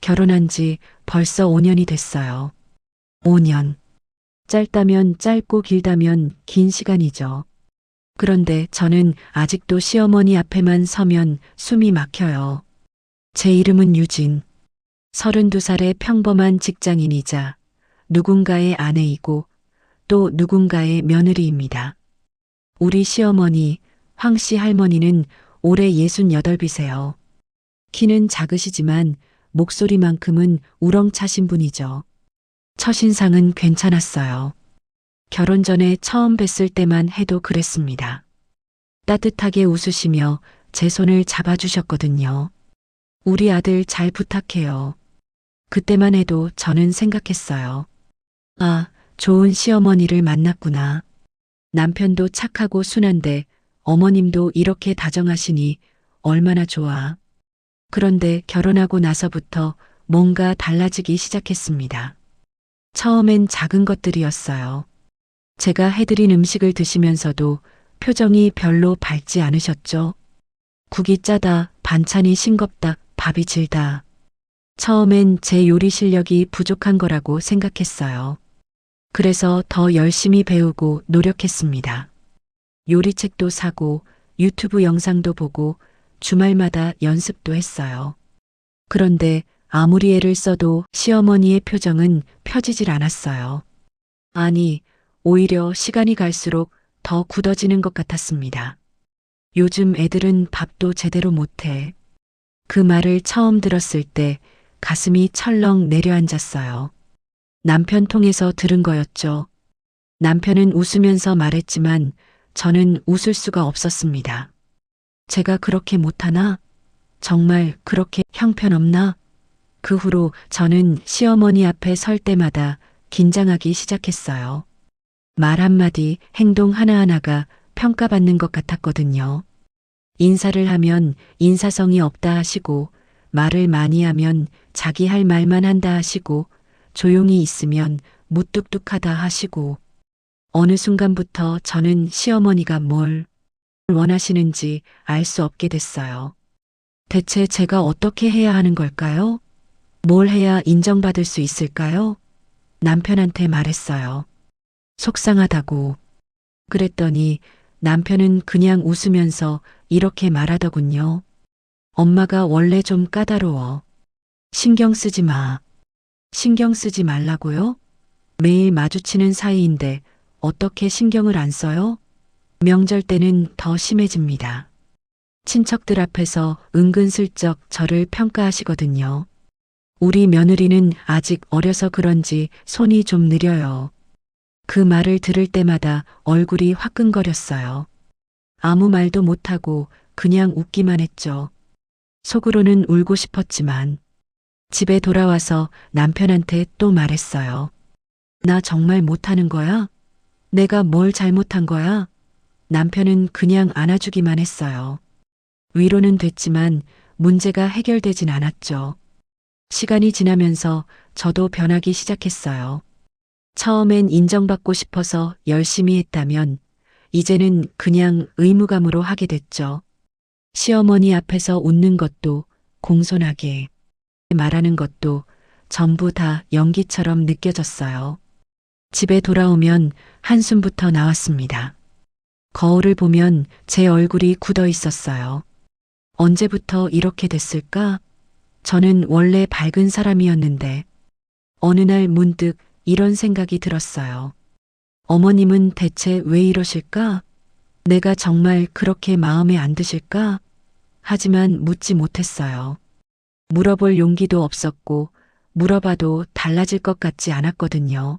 결혼한 지 벌써 5년이 됐어요. 5년. 짧다면 짧고 길다면 긴 시간이죠. 그런데 저는 아직도 시어머니 앞에만 서면 숨이 막혀요. 제 이름은 유진. 32살의 평범한 직장인이자 누군가의 아내이고 또 누군가의 며느리입니다. 우리 시어머니, 황씨 할머니는 올해 68이세요. 키는 작으시지만 목소리만큼은 우렁차신 분이죠. 첫인상은 괜찮았어요. 결혼 전에 처음 뵀을 때만 해도 그랬습니다. 따뜻하게 웃으시며 제 손을 잡아주셨거든요. 우리 아들 잘 부탁해요. 그때만 해도 저는 생각했어요. 아, 좋은 시어머니를 만났구나. 남편도 착하고 순한데 어머님도 이렇게 다정하시니 얼마나 좋아. 그런데 결혼하고 나서부터 뭔가 달라지기 시작했습니다. 처음엔 작은 것들이었어요. 제가 해드린 음식을 드시면서도 표정이 별로 밝지 않으셨죠? 국이 짜다, 반찬이 싱겁다, 밥이 질다. 처음엔 제 요리 실력이 부족한 거라고 생각했어요. 그래서 더 열심히 배우고 노력했습니다. 요리책도 사고 유튜브 영상도 보고 주말마다 연습도 했어요. 그런데 아무리 애를 써도 시어머니의 표정은 펴지질 않았어요. 아니, 오히려 시간이 갈수록 더 굳어지는 것 같았습니다. 요즘 애들은 밥도 제대로 못해. 그 말을 처음 들었을 때 가슴이 철렁 내려앉았어요. 남편 통해서 들은 거였죠. 남편은 웃으면서 말했지만 저는 웃을 수가 없었습니다. 제가 그렇게 못하나? 정말 그렇게 형편없나? 그 후로 저는 시어머니 앞에 설 때마다 긴장하기 시작했어요. 말 한마디, 행동 하나하나가 평가받는 것 같았거든요. 인사를 하면 인사성이 없다 하시고, 말을 많이 하면 자기 할 말만 한다 하시고, 조용히 있으면 무뚝뚝하다 하시고, 어느 순간부터 저는 시어머니가 뭘 원하시는지 알 수 없게 됐어요. 대체 제가 어떻게 해야 하는 걸까요? 뭘 해야 인정받을 수 있을까요? 남편한테 말했어요. 속상하다고. 그랬더니 남편은 그냥 웃으면서 이렇게 말하더군요. 엄마가 원래 좀 까다로워. 신경 쓰지 마. 신경 쓰지 말라고요? 매일 마주치는 사이인데 어떻게 신경을 안 써요? 명절 때는 더 심해집니다. 친척들 앞에서 은근슬쩍 저를 평가하시거든요. 우리 며느리는 아직 어려서 그런지 손이 좀 느려요. 그 말을 들을 때마다 얼굴이 화끈거렸어요. 아무 말도 못하고 그냥 웃기만 했죠. 속으로는 울고 싶었지만 집에 돌아와서 남편한테 또 말했어요. 나 정말 못하는 거야? 내가 뭘 잘못한 거야? 남편은 그냥 안아주기만 했어요. 위로는 됐지만 문제가 해결되진 않았죠. 시간이 지나면서 저도 변하기 시작했어요. 처음엔 인정받고 싶어서 열심히 했다면 이제는 그냥 의무감으로 하게 됐죠. 시어머니 앞에서 웃는 것도 공손하게 말하는 것도 전부 다 연기처럼 느껴졌어요. 집에 돌아오면 한숨부터 나왔습니다. 거울을 보면 제 얼굴이 굳어 있었어요. 언제부터 이렇게 됐을까? 저는 원래 밝은 사람이었는데 어느 날 문득 이런 생각이 들었어요. 어머님은 대체 왜 이러실까? 내가 정말 그렇게 마음에 안 드실까? 하지만 묻지 못했어요. 물어볼 용기도 없었고 물어봐도 달라질 것 같지 않았거든요.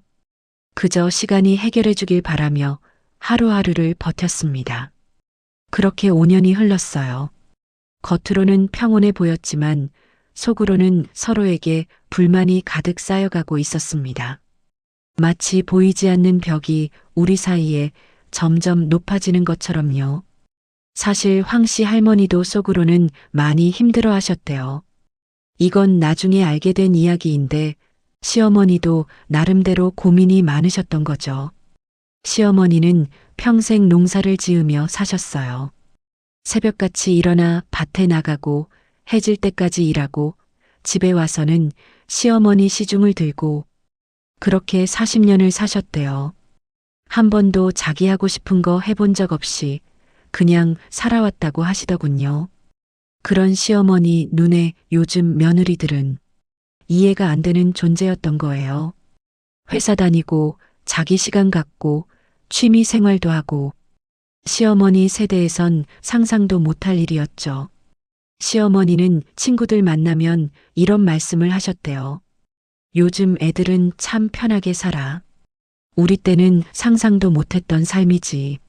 그저 시간이 해결해 주길 바라며 하루하루를 버텼습니다. 그렇게 5년이 흘렀어요. 겉으로는 평온해 보였지만 속으로는 서로에게 불만이 가득 쌓여가고 있었습니다. 마치 보이지 않는 벽이 우리 사이에 점점 높아지는 것처럼요. 사실 황씨 할머니도 속으로는 많이 힘들어 하셨대요. 이건 나중에 알게 된 이야기인데 시어머니도 나름대로 고민이 많으셨던 거죠. 시어머니는 평생 농사를 지으며 사셨어요. 새벽같이 일어나 밭에 나가고 해질 때까지 일하고 집에 와서는 시어머니 시중을 들고 그렇게 40년을 사셨대요. 한 번도 자기 하고 싶은 거 해본 적 없이 그냥 살아왔다고 하시더군요. 그런 시어머니 눈에 요즘 며느리들은 이해가 안 되는 존재였던 거예요. 회사 다니고 자기 시간 갖고 취미 생활도 하고 시어머니 세대에선 상상도 못할 일이었죠. 시어머니는 친구들 만나면 이런 말씀을 하셨대요. 요즘 애들은 참 편하게 살아. 우리 때는 상상도 못했던 삶이지.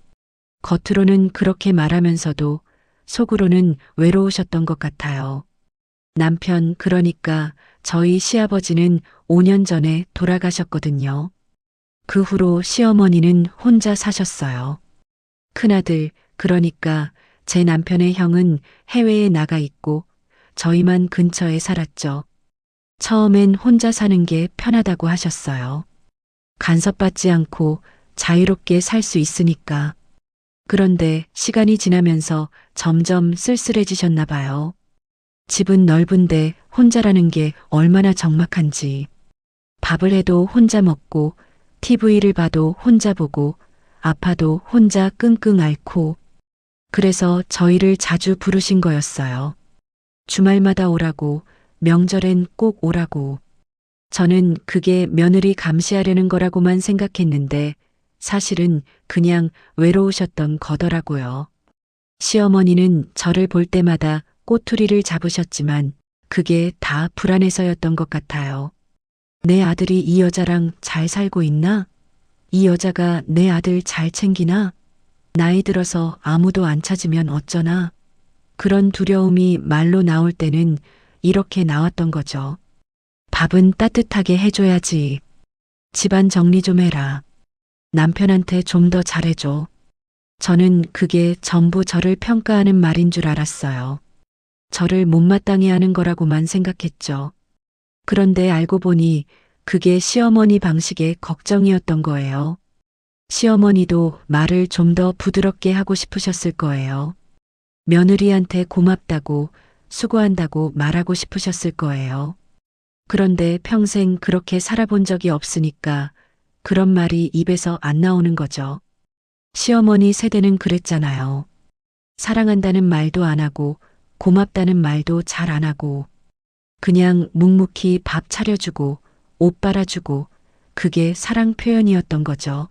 겉으로는 그렇게 말하면서도 속으로는 외로우셨던 것 같아요. 남편, 그러니까 저희 시아버지는 5년 전에 돌아가셨거든요. 그 후로 시어머니는 혼자 사셨어요. 큰아들, 그러니까 제 남편의 형은 해외에 나가 있고 저희만 근처에 살았죠. 처음엔 혼자 사는 게 편하다고 하셨어요. 간섭받지 않고 자유롭게 살 수 있으니까. 그런데 시간이 지나면서 점점 쓸쓸해지셨나 봐요. 집은 넓은데 혼자라는 게 얼마나 적막한지. 밥을 해도 혼자 먹고 TV를 봐도 혼자 보고 아파도 혼자 끙끙 앓고. 그래서 저희를 자주 부르신 거였어요. 주말마다 오라고, 명절엔 꼭 오라고. 저는 그게 며느리 감시하려는 거라고만 생각했는데 사실은 그냥 외로우셨던 거더라고요. 시어머니는 저를 볼 때마다 꼬투리를 잡으셨지만 그게 다 불안해서였던 것 같아요. 내 아들이 이 여자랑 잘 살고 있나? 이 여자가 내 아들 잘 챙기나? 나이 들어서 아무도 안 찾으면 어쩌나? 그런 두려움이 말로 나올 때는 이렇게 나왔던 거죠. 밥은 따뜻하게 해줘야지. 집안 정리 좀 해라. 남편한테 좀 더 잘해줘. 저는 그게 전부 저를 평가하는 말인 줄 알았어요. 저를 못마땅해 하는 거라고만 생각했죠. 그런데 알고 보니 그게 시어머니 방식의 걱정이었던 거예요. 시어머니도 말을 좀 더 부드럽게 하고 싶으셨을 거예요. 며느리한테 고맙다고, 수고한다고 말하고 싶으셨을 거예요. 그런데 평생 그렇게 살아본 적이 없으니까 그런 말이 입에서 안 나오는 거죠. 시어머니 세대는 그랬잖아요. 사랑한다는 말도 안 하고 고맙다는 말도 잘 안 하고 그냥 묵묵히 밥 차려주고 옷 빨아주고 그게 사랑 표현이었던 거죠.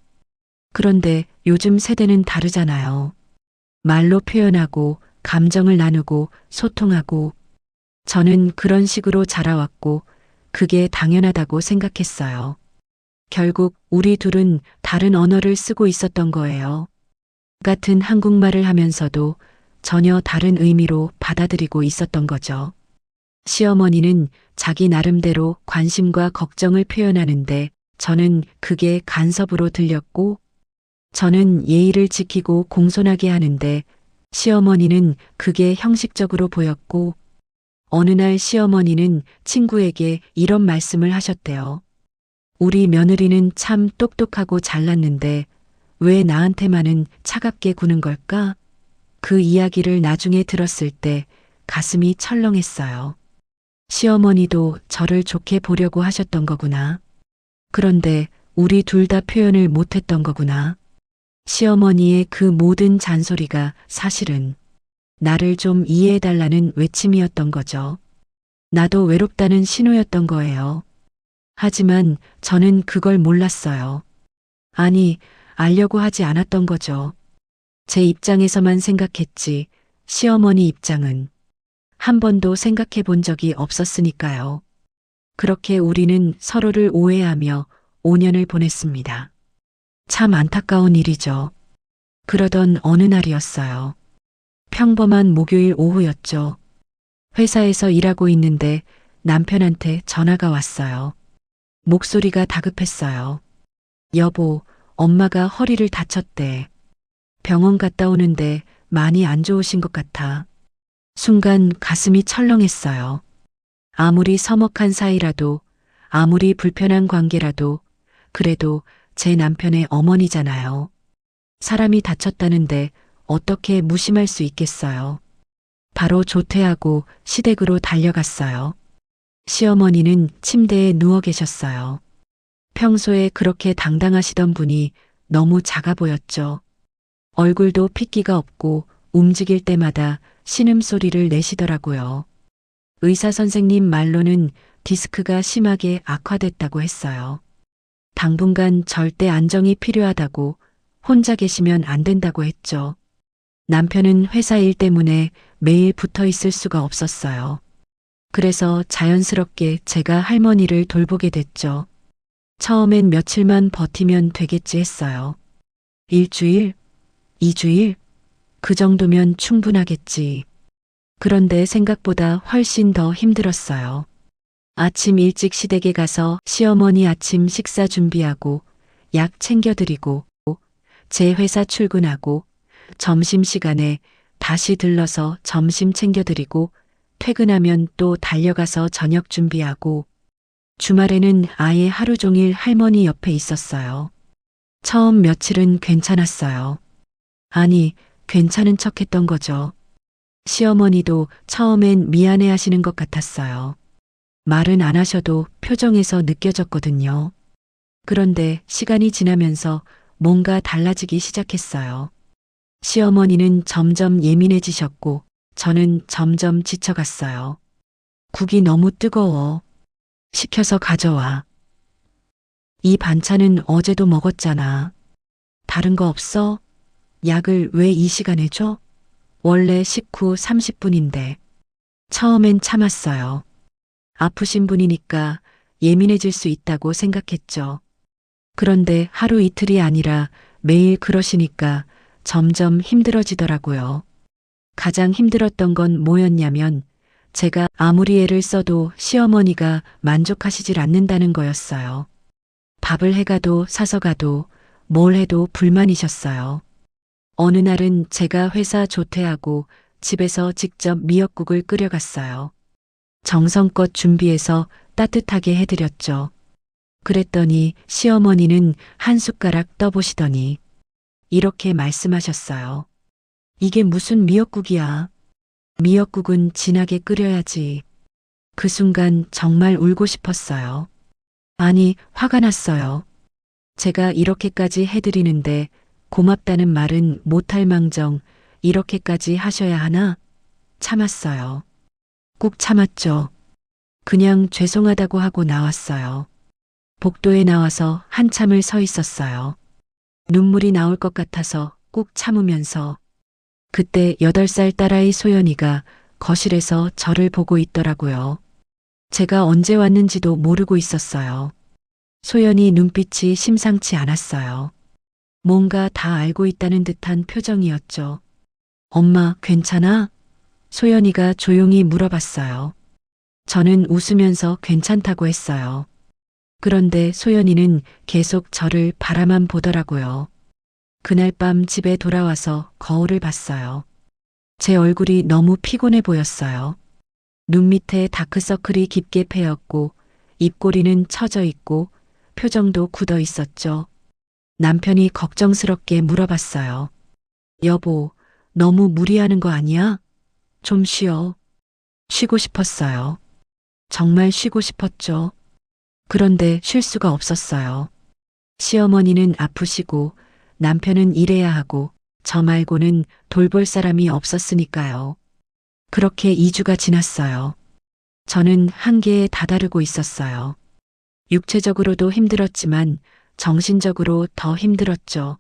그런데 요즘 세대는 다르잖아요. 말로 표현하고 감정을 나누고 소통하고 저는 그런 식으로 자라왔고 그게 당연하다고 생각했어요. 결국 우리 둘은 다른 언어를 쓰고 있었던 거예요. 같은 한국말을 하면서도 전혀 다른 의미로 받아들이고 있었던 거죠. 시어머니는 자기 나름대로 관심과 걱정을 표현하는데 저는 그게 간섭으로 들렸고 저는 예의를 지키고 공손하게 하는데 시어머니는 그게 형식적으로 보였고 어느 날 시어머니는 친구에게 이런 말씀을 하셨대요. 우리 며느리는 참 똑똑하고 잘났는데 왜 나한테만은 차갑게 구는 걸까? 그 이야기를 나중에 들었을 때 가슴이 철렁했어요. 시어머니도 저를 좋게 보려고 하셨던 거구나. 그런데 우리 둘 다 표현을 못했던 거구나. 시어머니의 그 모든 잔소리가 사실은 나를 좀 이해해달라는 외침이었던 거죠. 나도 외롭다는 신호였던 거예요. 하지만 저는 그걸 몰랐어요. 아니, 알려고 하지 않았던 거죠. 제 입장에서만 생각했지, 시어머니 입장은 한 번도 생각해 본 적이 없었으니까요. 그렇게 우리는 서로를 오해하며 5년을 보냈습니다. 참 안타까운 일이죠. 그러던 어느 날이었어요. 평범한 목요일 오후였죠. 회사에서 일하고 있는데 남편한테 전화가 왔어요. 목소리가 다급했어요. 여보, 엄마가 허리를 다쳤대. 병원 갔다 오는데 많이 안 좋으신 것 같아. 순간 가슴이 철렁했어요. 아무리 서먹한 사이라도, 아무리 불편한 관계라도, 그래도 제 남편의 어머니잖아요. 사람이 다쳤다는데 어떻게 무심할 수 있겠어요. 바로 조퇴하고 시댁으로 달려갔어요. 시어머니는 침대에 누워 계셨어요. 평소에 그렇게 당당하시던 분이 너무 작아 보였죠. 얼굴도 핏기가 없고 움직일 때마다 신음소리를 내시더라고요. 의사 선생님 말로는 디스크가 심하게 악화됐다고 했어요. 당분간 절대 안정이 필요하다고, 혼자 계시면 안 된다고 했죠. 남편은 회사 일 때문에 매일 붙어 있을 수가 없었어요. 그래서 자연스럽게 제가 할머니를 돌보게 됐죠. 처음엔 며칠만 버티면 되겠지 했어요. 일주일, 이주일, 그 정도면 충분하겠지. 그런데 생각보다 훨씬 더 힘들었어요. 아침 일찍 시댁에 가서 시어머니 아침 식사 준비하고 약 챙겨드리고 제 회사 출근하고 점심시간에 다시 들러서 점심 챙겨드리고 퇴근하면 또 달려가서 저녁 준비하고 주말에는 아예 하루 종일 할머니 옆에 있었어요. 처음 며칠은 괜찮았어요. 아니, 괜찮은 척 했던 거죠. 시어머니도 처음엔 미안해 하시는 것 같았어요. 말은 안 하셔도 표정에서 느껴졌거든요. 그런데 시간이 지나면서 뭔가 달라지기 시작했어요. 시어머니는 점점 예민해지셨고 저는 점점 지쳐갔어요. 국이 너무 뜨거워. 식혀서 가져와. 이 반찬은 어제도 먹었잖아. 다른 거 없어? 약을 왜 이 시간에 줘? 원래 식후 30분인데. 처음엔 참았어요. 아프신 분이니까 예민해질 수 있다고 생각했죠. 그런데 하루 이틀이 아니라 매일 그러시니까 점점 힘들어지더라고요. 가장 힘들었던 건 뭐였냐면 제가 아무리 애를 써도 시어머니가 만족하시질 않는다는 거였어요. 밥을 해가도 사서 가도 뭘 해도 불만이셨어요. 어느 날은 제가 회사 조퇴하고 집에서 직접 미역국을 끓여갔어요. 정성껏 준비해서 따뜻하게 해드렸죠. 그랬더니 시어머니는 한 숟가락 떠보시더니 이렇게 말씀하셨어요. 이게 무슨 미역국이야. 미역국은 진하게 끓여야지. 그 순간 정말 울고 싶었어요. 아니, 화가 났어요. 제가 이렇게까지 해드리는데 고맙다는 말은 못할 망정 이렇게까지 하셔야 하나? 참았어요. 꾹 참았죠. 그냥 죄송하다고 하고 나왔어요. 복도에 나와서 한참을 서 있었어요. 눈물이 나올 것 같아서 꾹 참으면서 그때 8살 딸아이 소연이가 거실에서 저를 보고 있더라고요. 제가 언제 왔는지도 모르고 있었어요. 소연이 눈빛이 심상치 않았어요. 뭔가 다 알고 있다는 듯한 표정이었죠. 엄마, 괜찮아? 소연이가 조용히 물어봤어요. 저는 웃으면서 괜찮다고 했어요. 그런데 소연이는 계속 저를 바라만 보더라고요. 그날 밤 집에 돌아와서 거울을 봤어요. 제 얼굴이 너무 피곤해 보였어요. 눈 밑에 다크서클이 깊게 패였고 입꼬리는 처져 있고 표정도 굳어 있었죠. 남편이 걱정스럽게 물어봤어요. 여보, 너무 무리하는 거 아니야? 좀 쉬어. 쉬고 싶었어요. 정말 쉬고 싶었죠. 그런데 쉴 수가 없었어요. 시어머니는 아프시고 남편은 일해야 하고 저 말고는 돌볼 사람이 없었으니까요. 그렇게 2주가 지났어요. 저는 한계에 다다르고 있었어요. 육체적으로도 힘들었지만 정신적으로 더 힘들었죠.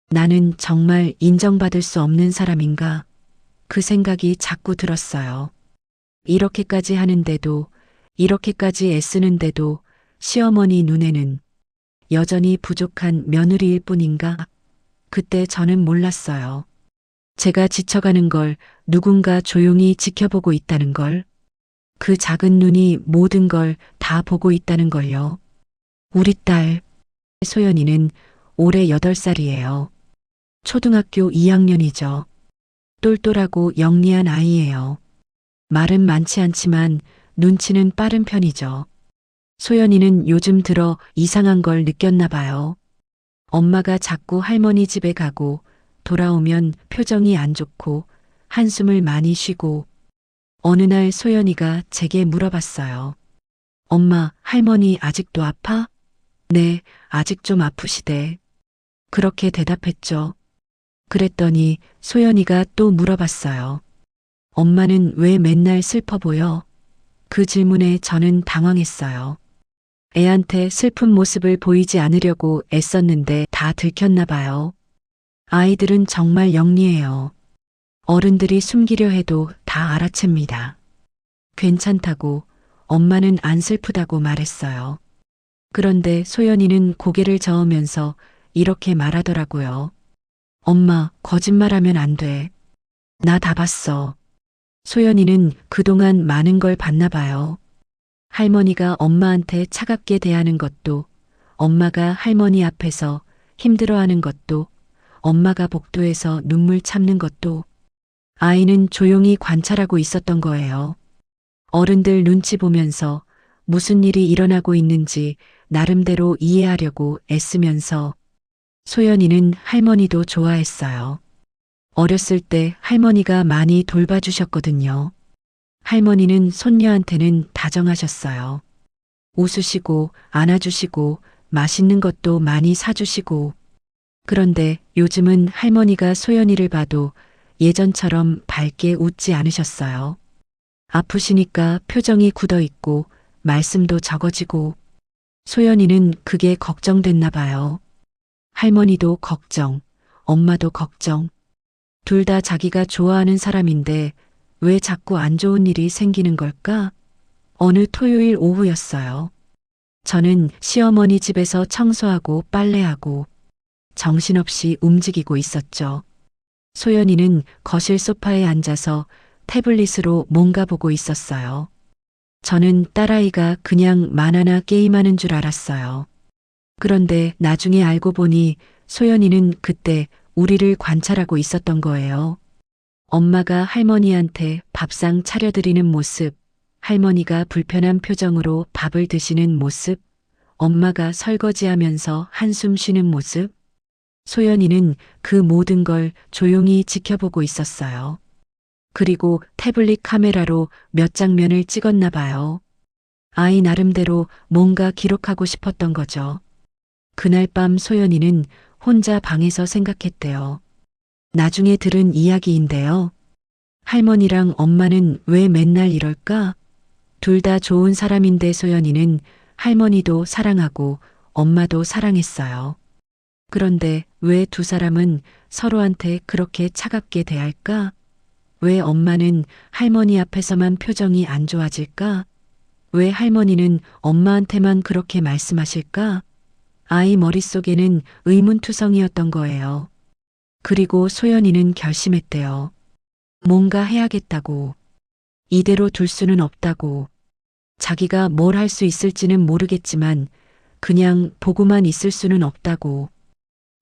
나는 정말 인정받을 수 없는 사람인가? 그 생각이 자꾸 들었어요. 이렇게까지 하는데도, 이렇게까지 애쓰는데도 시어머니 눈에는 여전히 부족한 며느리일 뿐인가? 그때 저는 몰랐어요. 제가 지쳐가는 걸 누군가 조용히 지켜보고 있다는 걸. 그 작은 눈이 모든 걸 다 보고 있다는 걸요. 우리 딸, 소연이는 올해 8살이에요. 초등학교 2학년이죠. 똘똘하고 영리한 아이예요. 말은 많지 않지만 눈치는 빠른 편이죠. 소연이는 요즘 들어 이상한 걸 느꼈나 봐요. 엄마가 자꾸 할머니 집에 가고 돌아오면 표정이 안 좋고 한숨을 많이 쉬고 어느 날 소연이가 제게 물어봤어요. 엄마, 할머니 아직도 아파? 네, 아직 좀 아프시대. 그렇게 대답했죠. 그랬더니 소연이가 또 물어봤어요. 엄마는 왜 맨날 슬퍼 보여? 그 질문에 저는 당황했어요. 애한테 슬픈 모습을 보이지 않으려고 애썼는데 다 들켰나 봐요. 아이들은 정말 영리해요. 어른들이 숨기려 해도 다 알아챕니다. 괜찮다고, 엄마는 안 슬프다고 말했어요. 그런데 소연이는 고개를 저으면서 이렇게 말하더라고요. 엄마, 거짓말하면 안 돼. 나 다 봤어. 소연이는 그동안 많은 걸 봤나 봐요. 할머니가 엄마한테 차갑게 대하는 것도, 엄마가 할머니 앞에서 힘들어하는 것도, 엄마가 복도에서 눈물 참는 것도, 아이는 조용히 관찰하고 있었던 거예요. 어른들 눈치 보면서 무슨 일이 일어나고 있는지 나름대로 이해하려고 애쓰면서 소연이는 할머니도 좋아했어요. 어렸을 때 할머니가 많이 돌봐주셨거든요. 할머니는 손녀한테는 다정하셨어요. 웃으시고 안아주시고 맛있는 것도 많이 사주시고. 그런데 요즘은 할머니가 소연이를 봐도 예전처럼 밝게 웃지 않으셨어요. 아프시니까 표정이 굳어 있고 말씀도 적어지고. 소연이는 그게 걱정됐나 봐요. 할머니도 걱정, 엄마도 걱정. 둘 다 자기가 좋아하는 사람인데 왜 자꾸 안 좋은 일이 생기는 걸까? 어느 토요일 오후였어요. 저는 시어머니 집에서 청소하고 빨래하고 정신없이 움직이고 있었죠. 소연이는 거실 소파에 앉아서 태블릿으로 뭔가 보고 있었어요. 저는 딸아이가 그냥 만화나 게임하는 줄 알았어요. 그런데 나중에 알고 보니 소연이는 그때 우리를 관찰하고 있었던 거예요. 엄마가 할머니한테 밥상 차려드리는 모습, 할머니가 불편한 표정으로 밥을 드시는 모습, 엄마가 설거지하면서 한숨 쉬는 모습. 소연이는 그 모든 걸 조용히 지켜보고 있었어요. 그리고 태블릿 카메라로 몇 장면을 찍었나 봐요. 아이 나름대로 뭔가 기록하고 싶었던 거죠. 그날 밤 소연이는 혼자 방에서 생각했대요. 나중에 들은 이야기인데요. 할머니랑 엄마는 왜 맨날 이럴까? 둘 다 좋은 사람인데 소연이는 할머니도 사랑하고 엄마도 사랑했어요. 그런데 왜 두 사람은 서로한테 그렇게 차갑게 대할까? 왜 엄마는 할머니 앞에서만 표정이 안 좋아질까? 왜 할머니는 엄마한테만 그렇게 말씀하실까? 아이 머릿속에는 의문투성이었던 거예요. 그리고 소연이는 결심했대요. 뭔가 해야겠다고. 이대로 둘 수는 없다고. 자기가 뭘 할 수 있을지는 모르겠지만 그냥 보고만 있을 수는 없다고.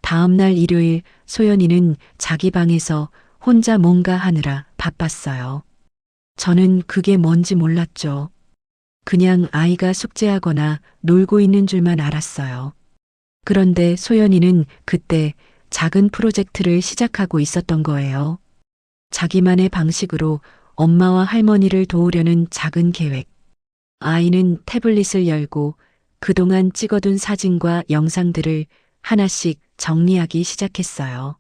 다음 날 일요일 소연이는 자기 방에서 혼자 뭔가 하느라 바빴어요. 저는 그게 뭔지 몰랐죠. 그냥 아이가 숙제하거나 놀고 있는 줄만 알았어요. 그런데 소연이는 그때 작은 프로젝트를 시작하고 있었던 거예요. 자기만의 방식으로 엄마와 할머니를 도우려는 작은 계획. 아이는 태블릿을 열고 그동안 찍어둔 사진과 영상들을 하나씩 정리하기 시작했어요.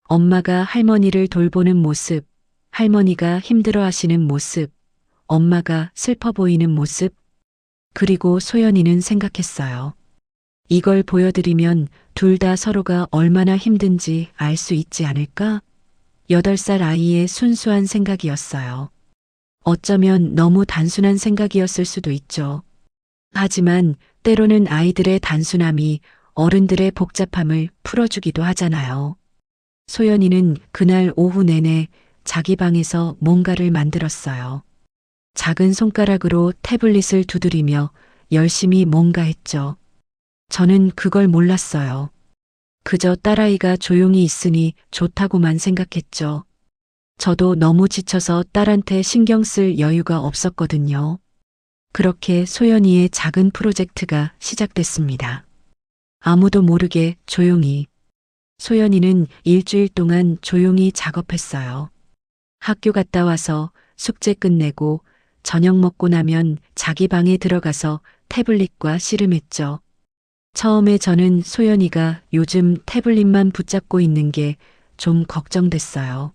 엄마가 할머니를 돌보는 모습, 할머니가 힘들어 하시는 모습, 엄마가 슬퍼 보이는 모습. 그리고 소연이는 생각했어요. 이걸 보여드리면 둘 다 서로가 얼마나 힘든지 알 수 있지 않을까? 8살 아이의 순수한 생각이었어요. 어쩌면 너무 단순한 생각이었을 수도 있죠. 하지만 때로는 아이들의 단순함이 어른들의 복잡함을 풀어주기도 하잖아요. 소연이는 그날 오후 내내 자기 방에서 뭔가를 만들었어요. 작은 손가락으로 태블릿을 두드리며 열심히 뭔가 했죠. 저는 그걸 몰랐어요. 그저 딸아이가 조용히 있으니 좋다고만 생각했죠. 저도 너무 지쳐서 딸한테 신경 쓸 여유가 없었거든요. 그렇게 소연이의 작은 프로젝트가 시작됐습니다. 아무도 모르게 조용히. 소연이는 일주일 동안 조용히 작업했어요. 학교 갔다 와서 숙제 끝내고 저녁 먹고 나면 자기 방에 들어가서 태블릿과 씨름했죠. 처음에 저는 소연이가 요즘 태블릿만 붙잡고 있는 게 좀 걱정됐어요.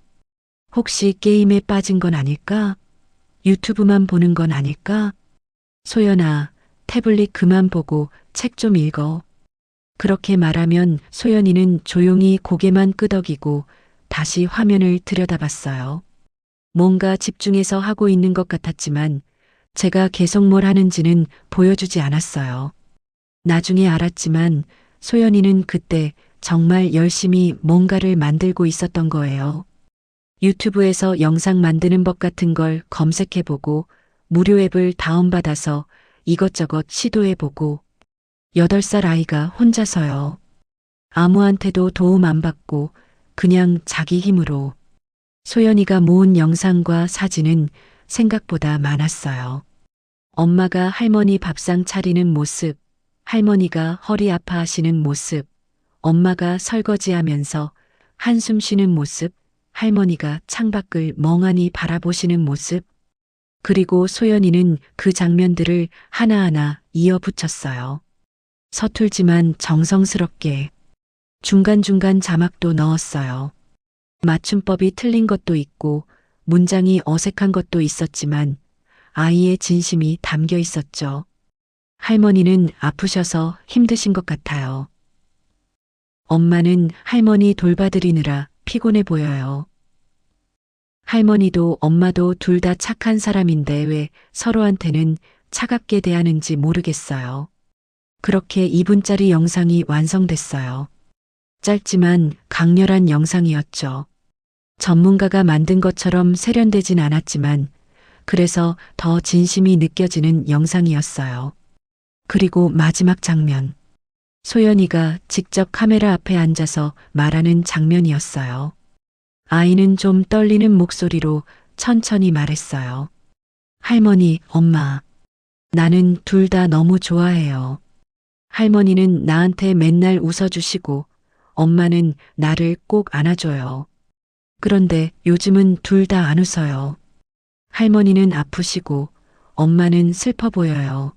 혹시 게임에 빠진 건 아닐까? 유튜브만 보는 건 아닐까? 소연아, 태블릿 그만 보고 책 좀 읽어. 그렇게 말하면 소연이는 조용히 고개만 끄덕이고 다시 화면을 들여다봤어요. 뭔가 집중해서 하고 있는 것 같았지만 제가 계속 뭘 하는지는 보여주지 않았어요. 나중에 알았지만 소연이는 그때 정말 열심히 뭔가를 만들고 있었던 거예요. 유튜브에서 영상 만드는 법 같은 걸 검색해보고 무료 앱을 다운받아서 이것저것 시도해보고 8살 아이가 혼자서요. 아무한테도 도움 안 받고 그냥 자기 힘으로. 소연이가 모은 영상과 사진은 생각보다 많았어요. 엄마가 할머니 밥상 차리는 모습, 할머니가 허리 아파하시는 모습, 엄마가 설거지하면서 한숨 쉬는 모습, 할머니가 창밖을 멍하니 바라보시는 모습, 그리고 소연이는 그 장면들을 하나하나 이어붙였어요. 서툴지만 정성스럽게 중간중간 자막도 넣었어요. 맞춤법이 틀린 것도 있고 문장이 어색한 것도 있었지만 아이의 진심이 담겨 있었죠. 할머니는 아프셔서 힘드신 것 같아요. 엄마는 할머니 돌봐드리느라 피곤해 보여요. 할머니도 엄마도 둘 다 착한 사람인데 왜 서로한테는 차갑게 대하는지 모르겠어요. 그렇게 2분짜리 영상이 완성됐어요. 짧지만 강렬한 영상이었죠. 전문가가 만든 것처럼 세련되진 않았지만 그래서 더 진심이 느껴지는 영상이었어요. 그리고 마지막 장면. 소연이가 직접 카메라 앞에 앉아서 말하는 장면이었어요. 아이는 좀 떨리는 목소리로 천천히 말했어요. 할머니, 엄마. 나는 둘 다 너무 좋아해요. 할머니는 나한테 맨날 웃어주시고 엄마는 나를 꼭 안아줘요. 그런데 요즘은 둘 다 안 웃어요. 할머니는 아프시고 엄마는 슬퍼 보여요.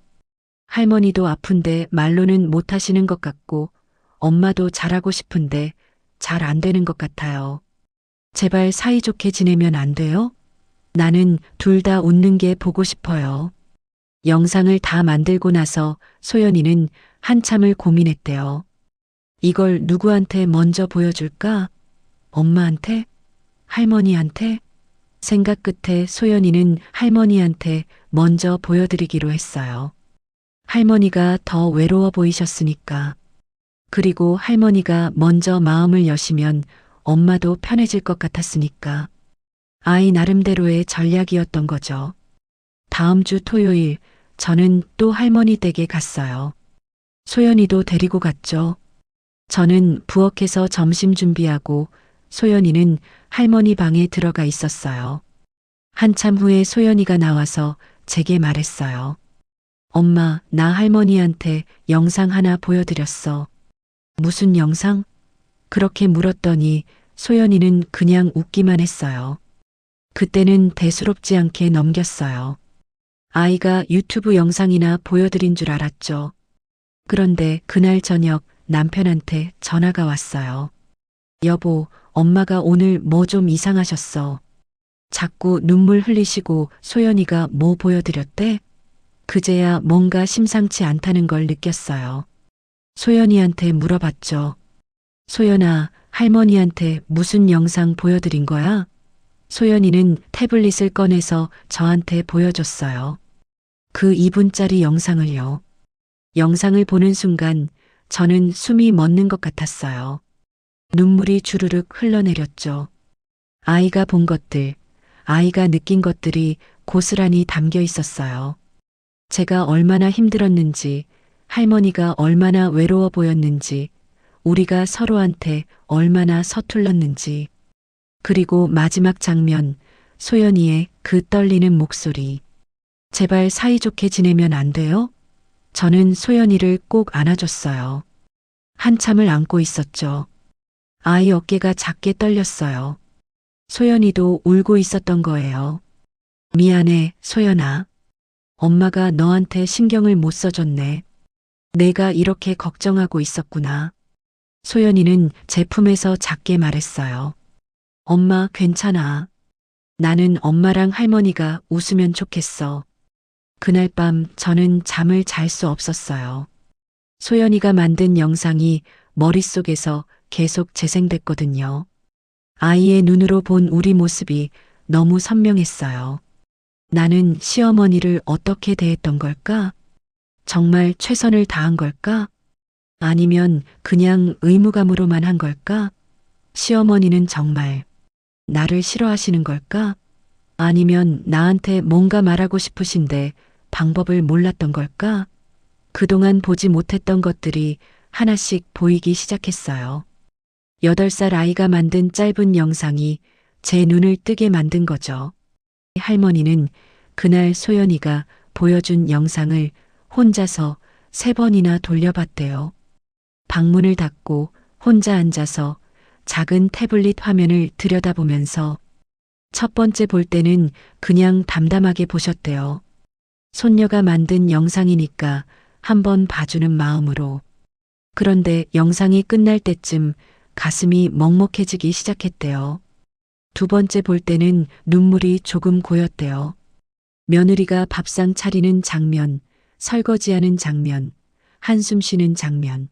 할머니도 아픈데 말로는 못 하시는 것 같고 엄마도 잘하고 싶은데 잘 안 되는 것 같아요. 제발 사이좋게 지내면 안 돼요? 나는 둘 다 웃는 게 보고 싶어요. 영상을 다 만들고 나서 소연이는 한참을 고민했대요. 이걸 누구한테 먼저 보여줄까? 엄마한테? 할머니한테? 생각 끝에 소연이는 할머니한테 먼저 보여드리기로 했어요. 할머니가 더 외로워 보이셨으니까. 그리고 할머니가 먼저 마음을 여시면 엄마도 편해질 것 같았으니까. 아이 나름대로의 전략이었던 거죠. 다음 주 토요일 저는 또 할머니 댁에 갔어요. 소연이도 데리고 갔죠. 저는 부엌에서 점심 준비하고 소연이는 할머니 방에 들어가 있었어요. 한참 후에 소연이가 나와서 제게 말했어요. 엄마, 나 할머니한테 영상 하나 보여드렸어. 무슨 영상? 그렇게 물었더니 소연이는 그냥 웃기만 했어요. 그때는 대수롭지 않게 넘겼어요. 아이가 유튜브 영상이나 보여드린 줄 알았죠. 그런데 그날 저녁 남편한테 전화가 왔어요. 여보, 엄마가 오늘 뭐 좀 이상하셨어. 자꾸 눈물 흘리시고 소연이가 뭐 보여드렸대? 그제야 뭔가 심상치 않다는 걸 느꼈어요. 소연이한테 물어봤죠. 소연아, 할머니한테 무슨 영상 보여드린 거야? 소연이는 태블릿을 꺼내서 저한테 보여줬어요. 그 2분짜리 영상을요. 영상을 보는 순간 저는 숨이 멎는 것 같았어요. 눈물이 주르륵 흘러내렸죠. 아이가 본 것들, 아이가 느낀 것들이 고스란히 담겨 있었어요. 제가 얼마나 힘들었는지, 할머니가 얼마나 외로워 보였는지, 우리가 서로한테 얼마나 서툴렀는지, 그리고 마지막 장면, 소연이의 그 떨리는 목소리. 제발 사이좋게 지내면 안 돼요? 저는 소연이를 꼭 안아줬어요. 한참을 안고 있었죠. 아이 어깨가 작게 떨렸어요. 소연이도 울고 있었던 거예요. 미안해, 소연아. 엄마가 너한테 신경을 못 써줬네. 내가 이렇게 걱정하고 있었구나. 소연이는 제 품에서 작게 말했어요. 엄마, 괜찮아. 나는 엄마랑 할머니가 웃으면 좋겠어. 그날 밤 저는 잠을 잘 수 없었어요. 소연이가 만든 영상이 머릿속에서 계속 재생됐거든요. 아이의 눈으로 본 우리 모습이 너무 선명했어요. 나는 시어머니를 어떻게 대했던 걸까? 정말 최선을 다한 걸까? 아니면 그냥 의무감으로만 한 걸까? 시어머니는 정말 나를 싫어하시는 걸까? 아니면 나한테 뭔가 말하고 싶으신데 방법을 몰랐던 걸까? 그동안 보지 못했던 것들이 하나씩 보이기 시작했어요. 8살 아이가 만든 짧은 영상이 제 눈을 뜨게 만든 거죠. 할머니는 그날 소연이가 보여준 영상을 혼자서 3번이나 돌려봤대요. 방문을 닫고 혼자 앉아서 작은 태블릿 화면을 들여다보면서 첫 번째 볼 때는 그냥 담담하게 보셨대요. 손녀가 만든 영상이니까 한번 봐주는 마음으로. 그런데 영상이 끝날 때쯤 가슴이 먹먹해지기 시작했대요. 두 번째 볼 때는 눈물이 조금 고였대요. 며느리가 밥상 차리는 장면, 설거지하는 장면, 한숨 쉬는 장면.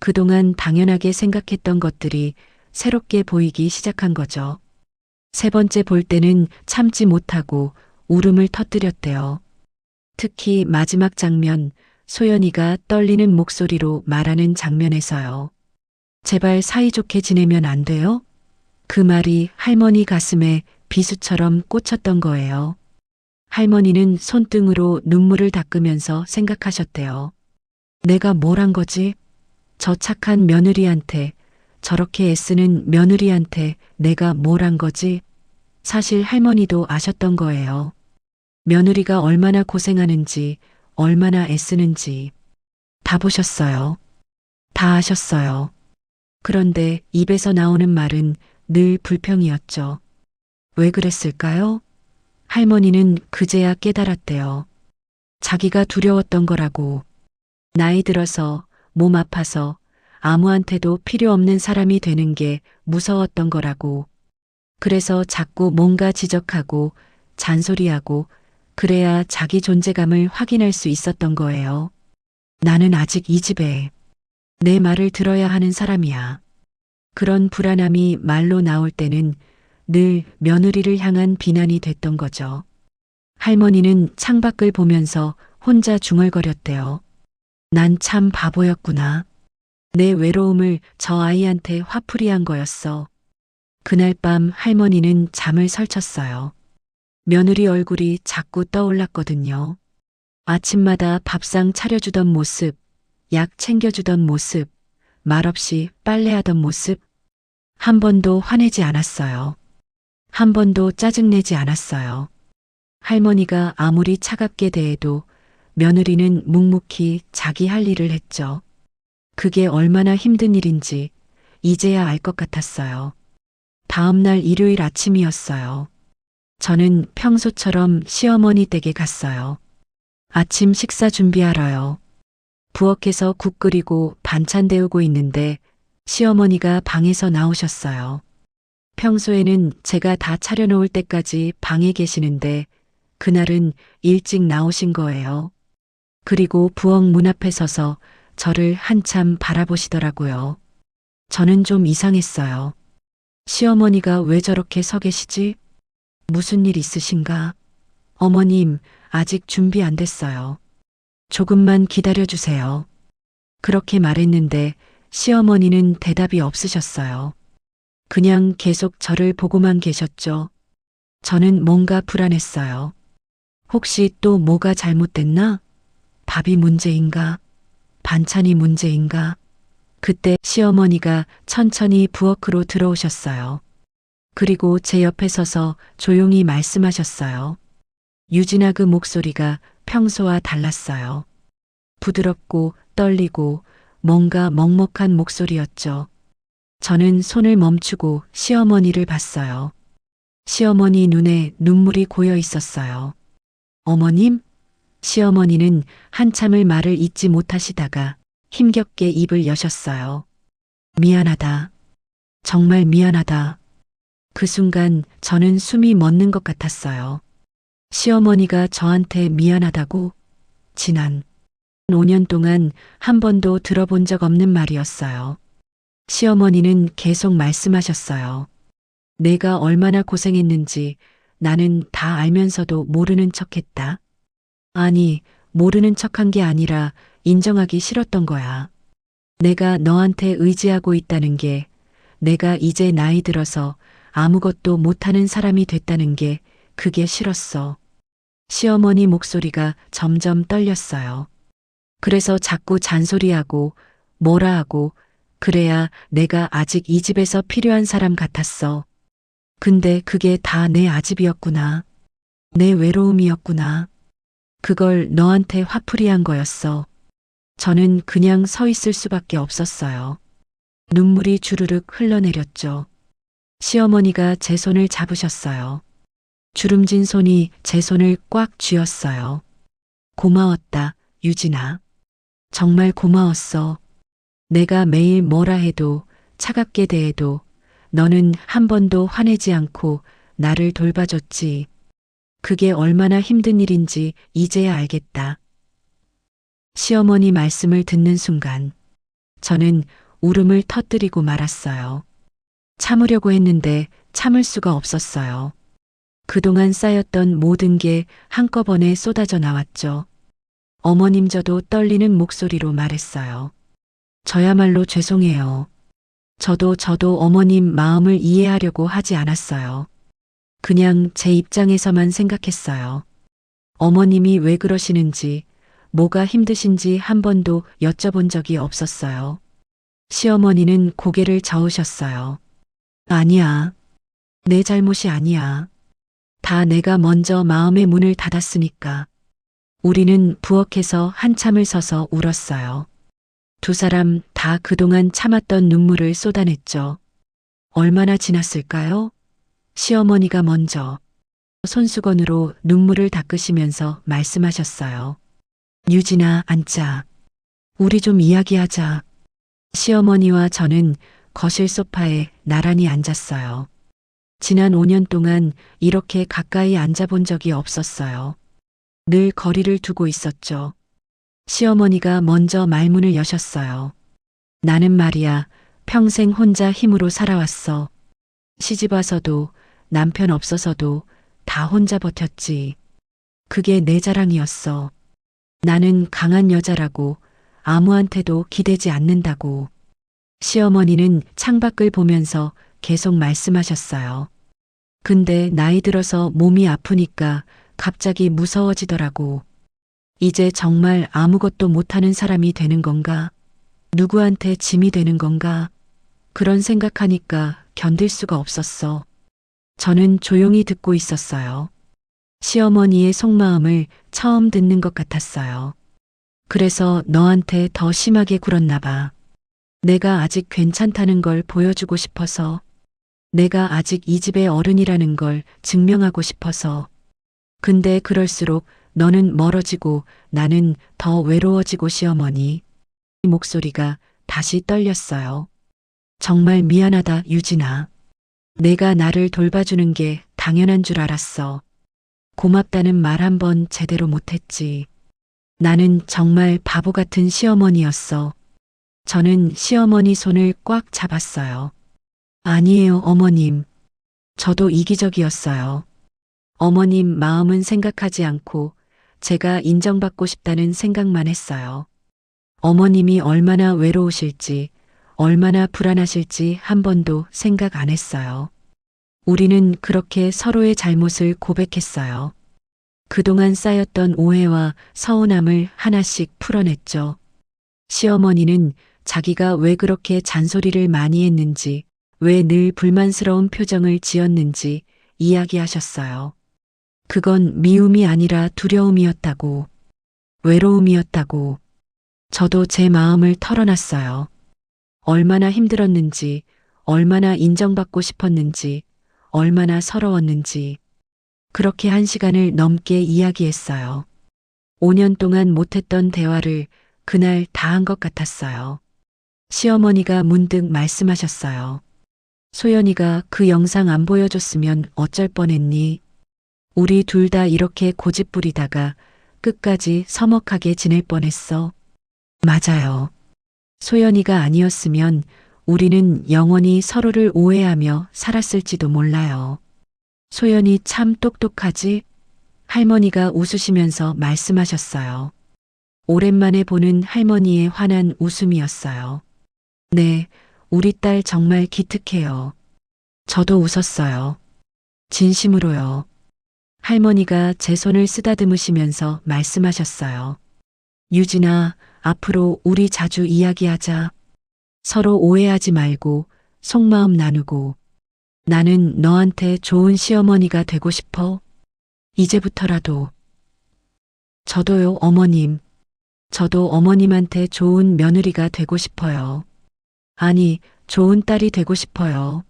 그동안 당연하게 생각했던 것들이 새롭게 보이기 시작한 거죠. 세 번째 볼 때는 참지 못하고 울음을 터뜨렸대요. 특히 마지막 장면, 소연이가 떨리는 목소리로 말하는 장면에서요. 제발 사이좋게 지내면 안 돼요? 그 말이 할머니 가슴에 비수처럼 꽂혔던 거예요. 할머니는 손등으로 눈물을 닦으면서 생각하셨대요. 내가 뭘 한 거지? 저 착한 며느리한테, 저렇게 애쓰는 며느리한테 내가 뭘 한 거지? 사실 할머니도 아셨던 거예요. 며느리가 얼마나 고생하는지, 얼마나 애쓰는지. 다 보셨어요. 다 아셨어요. 그런데 입에서 나오는 말은 늘 불평이었죠. 왜 그랬을까요? 할머니는 그제야 깨달았대요. 자기가 두려웠던 거라고. 나이 들어서, 몸 아파서, 아무한테도 필요 없는 사람이 되는 게 무서웠던 거라고. 그래서 자꾸 뭔가 지적하고, 잔소리하고, 그래야 자기 존재감을 확인할 수 있었던 거예요. 나는 아직 이 집에 내 말을 들어야 하는 사람이야. 그런 불안함이 말로 나올 때는 늘 며느리를 향한 비난이 됐던 거죠. 할머니는 창밖을 보면서 혼자 중얼거렸대요. 난 참 바보였구나. 내 외로움을 저 아이한테 화풀이한 거였어. 그날 밤 할머니는 잠을 설쳤어요. 며느리 얼굴이 자꾸 떠올랐거든요. 아침마다 밥상 차려주던 모습, 약 챙겨주던 모습, 말없이 빨래하던 모습. 한 번도 화내지 않았어요. 한 번도 짜증내지 않았어요. 할머니가 아무리 차갑게 대해도 며느리는 묵묵히 자기 할 일을 했죠. 그게 얼마나 힘든 일인지 이제야 알 것 같았어요. 다음 날 일요일 아침이었어요. 저는 평소처럼 시어머니 댁에 갔어요. 아침 식사 준비하러요. 부엌에서 국 끓이고 반찬 데우고 있는데 시어머니가 방에서 나오셨어요. 평소에는 제가 다 차려놓을 때까지 방에 계시는데 그날은 일찍 나오신 거예요. 그리고 부엌 문 앞에 서서 저를 한참 바라보시더라고요. 저는 좀 이상했어요. 시어머니가 왜 저렇게 서 계시지? 무슨 일 있으신가? 어머님, 아직 준비 안 됐어요. 조금만 기다려주세요. 그렇게 말했는데 시어머니는 대답이 없으셨어요. 그냥 계속 저를 보고만 계셨죠. 저는 뭔가 불안했어요. 혹시 또 뭐가 잘못됐나? 밥이 문제인가? 반찬이 문제인가? 그때 시어머니가 천천히 부엌으로 들어오셨어요. 그리고 제 옆에 서서 조용히 말씀하셨어요. 유진아, 그 목소리가 평소와 달랐어요. 부드럽고 떨리고 뭔가 먹먹한 목소리였죠. 저는 손을 멈추고 시어머니를 봤어요. 시어머니 눈에 눈물이 고여 있었어요. 어머님? 시어머니는 한참을 말을 잇지 못하시다가 힘겹게 입을 여셨어요. 미안하다. 정말 미안하다. 그 순간 저는 숨이 멎는 것 같았어요. 시어머니가 저한테 미안하다고? 지난 5년 동안 한 번도 들어본 적 없는 말이었어요. 시어머니는 계속 말씀하셨어요. 내가 얼마나 고생했는지 나는 다 알면서도 모르는 척했다. 아니, 모르는 척한 게 아니라 인정하기 싫었던 거야. 내가 너한테 의지하고 있다는 게, 내가 이제 나이 들어서 아무것도 못하는 사람이 됐다는 게 그게 싫었어. 시어머니 목소리가 점점 떨렸어요. 그래서 자꾸 잔소리하고 뭐라 하고 그래야 내가 아직 이 집에서 필요한 사람 같았어. 근데 그게 다 내 아집이었구나. 내 외로움이었구나. 그걸 너한테 화풀이한 거였어. 저는 그냥 서 있을 수밖에 없었어요. 눈물이 주르륵 흘러내렸죠. 시어머니가 제 손을 잡으셨어요. 주름진 손이 제 손을 꽉 쥐었어요. 고마웠다, 유진아. 정말 고마웠어. 내가 매일 뭐라 해도 차갑게 대해도 너는 한 번도 화내지 않고 나를 돌봐줬지. 그게 얼마나 힘든 일인지 이제야 알겠다. 시어머니 말씀을 듣는 순간 저는 울음을 터뜨리고 말았어요. 참으려고 했는데 참을 수가 없었어요. 그동안 쌓였던 모든 게 한꺼번에 쏟아져 나왔죠. 어머님 저도 떨리는 목소리로 말했어요. 저야말로 죄송해요. 저도 어머님 마음을 이해하려고 하지 않았어요. 그냥 제 입장에서만 생각했어요. 어머님이 왜 그러시는지, 뭐가 힘드신지 한 번도 여쭤본 적이 없었어요. 시어머니는 고개를 저으셨어요. 아니야. 내 잘못이 아니야. 다 내가 먼저 마음의 문을 닫았으니까. 우리는 부엌에서 한참을 서서 울었어요. 두 사람 다 그동안 참았던 눈물을 쏟아냈죠. 얼마나 지났을까요? 시어머니가 먼저 손수건으로 눈물을 닦으시면서 말씀하셨어요. 유진아, 앉자. 우리 좀 이야기하자. 시어머니와 저는 거실 소파에 나란히 앉았어요. 지난 5년 동안 이렇게 가까이 앉아본 적이 없었어요. 늘 거리를 두고 있었죠. 시어머니가 먼저 말문을 여셨어요. 나는 말이야, 평생 혼자 힘으로 살아왔어. 시집 와서도 남편 없어서도 다 혼자 버텼지. 그게 내 자랑이었어. 나는 강한 여자라고, 아무한테도 기대지 않는다고. 시어머니는 창밖을 보면서 계속 말씀하셨어요. 근데 나이 들어서 몸이 아프니까 갑자기 무서워지더라고. 이제 정말 아무것도 못하는 사람이 되는 건가? 누구한테 짐이 되는 건가? 그런 생각하니까 견딜 수가 없었어. 저는 조용히 듣고 있었어요. 시어머니의 속마음을 처음 듣는 것 같았어요. 그래서 너한테 더 심하게 굴었나 봐. 내가 아직 괜찮다는 걸 보여주고 싶어서. 내가 아직 이 집의 어른이라는 걸 증명하고 싶어서. 근데 그럴수록 너는 멀어지고 나는 더 외로워지고 시어머니. 목소리가 다시 떨렸어요. 정말 미안하다, 유진아. 내가 나를 돌봐주는 게 당연한 줄 알았어. 고맙다는 말 한 번 제대로 못했지. 나는 정말 바보 같은 시어머니였어. 저는 시어머니 손을 꽉 잡았어요. 아니에요, 어머님. 저도 이기적이었어요. 어머님 마음은 생각하지 않고 제가 인정받고 싶다는 생각만 했어요. 어머님이 얼마나 외로우실지, 얼마나 불안하실지 한 번도 생각 안 했어요. 우리는 그렇게 서로의 잘못을 고백했어요. 그동안 쌓였던 오해와 서운함을 하나씩 풀어냈죠. 시어머니는 자기가 왜 그렇게 잔소리를 많이 했는지, 왜 늘 불만스러운 표정을 지었는지 이야기하셨어요. 그건 미움이 아니라 두려움이었다고, 외로움이었다고. 저도 제 마음을 털어놨어요. 얼마나 힘들었는지, 얼마나 인정받고 싶었는지, 얼마나 서러웠는지. 그렇게 1시간을 넘게 이야기했어요. 5년 동안 못했던 대화를 그날 다 한 것 같았어요. 시어머니가 문득 말씀하셨어요. 소연이가 그 영상 안 보여줬으면 어쩔 뻔했니? 우리 둘 다 이렇게 고집부리다가 끝까지 서먹하게 지낼 뻔했어. 맞아요. 소연이가 아니었으면 우리는 영원히 서로를 오해하며 살았을지도 몰라요. 소연이 참 똑똑하지? 할머니가 웃으시면서 말씀하셨어요. 오랜만에 보는 할머니의 환한 웃음이었어요. 네, 우리 딸 정말 기특해요. 저도 웃었어요. 진심으로요. 할머니가 제 손을 쓰다듬으시면서 말씀하셨어요. 유진아, 앞으로 우리 자주 이야기하자. 서로 오해하지 말고 속마음 나누고. 나는 너한테 좋은 시어머니가 되고 싶어. 이제부터라도. 저도요, 어머님. 저도 어머님한테 좋은 며느리가 되고 싶어요. 아니, 좋은 딸이 되고 싶어요.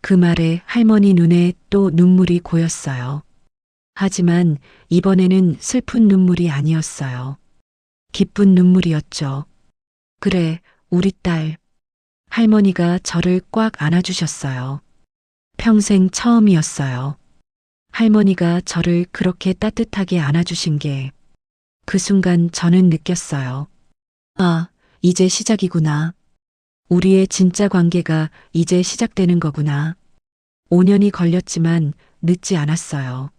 그 말에 할머니 눈에 또 눈물이 고였어요. 하지만 이번에는 슬픈 눈물이 아니었어요. 기쁜 눈물이었죠. 그래, 우리 딸. 할머니가 저를 꽉 안아주셨어요. 평생 처음이었어요. 할머니가 저를 그렇게 따뜻하게 안아주신 게 그 순간 저는 느꼈어요. 아, 이제 시작이구나. 우리의 진짜 관계가 이제 시작되는 거구나. 5년이 걸렸지만 늦지 않았어요.